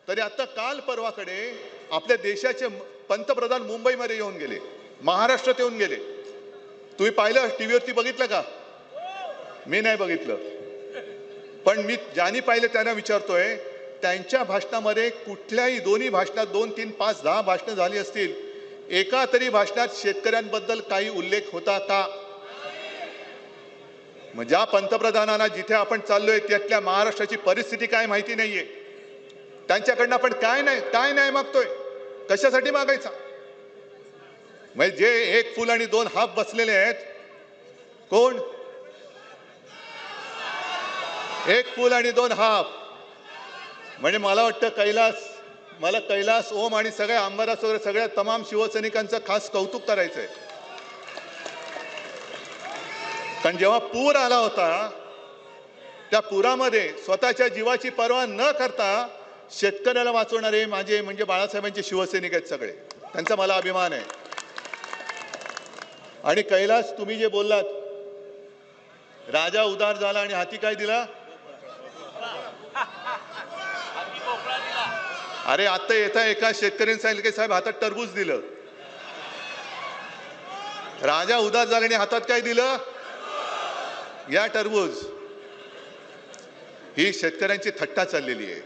तरी आता काल परवाकडे आपल्या देशाचे पंतप्रधान मुंबईमध्ये येऊन गेले, महाराष्ट्रात येऊन गेले. तुम्ही पाहिलं, टीव्हीवरती बघितलं का? मी नाही बघितलं, पण मी ज्यांनी पाहिलं त्यांना विचारतोय, त्यांच्या भाषणामध्ये कुठल्याही दोन्ही भाषणात 2, 3, 5, 10 भाषणं झाली असतील, एका तरी भाषणात शेतकऱ्यांबद्दल काही उल्लेख होता का? मग ज्या पंतप्रधानांना जिथे आपण चाललोय त्यातल्या महाराष्ट्राची परिस्थिती काय माहिती नाहीये, त्यांच्याकडनं आपण काय नाही मागतोय, कशासाठी मागायचा? म्हणजे जे एक फुल आणि दोन हाफ बसलेले आहेत, कोण? एक फुल आणि दोन हाफ. म्हणजे मला वाटतं कैलास ओम आणि सगळ्या आमदारास वगैरे सगळ्या तमाम शिवसैनिकांचं खास कौतुक करायचंय. कारण जेव्हा पूर आला होता, त्या पुरामध्ये स्वतःच्या जीवाची पर्वा न करता शेतकऱ्याला वाचवणारे माझे म्हणजे बाळासाहेबांचे शिवसैनिक आहेत सगळे. त्यांचा मला अभिमान आहे. आणि कैलास, तुम्ही जे बोललात, राजा उदार झाला आणि हाती काय दिला? अरे आता येता एका शेतकऱ्यांनी सांगितलं की साहेब हातात टरबूज दिलं. राजा उदार झाला आणि हातात काय दिलं? या टरबूज. ही शेतकऱ्यांची थट्टा चाललेली आहे.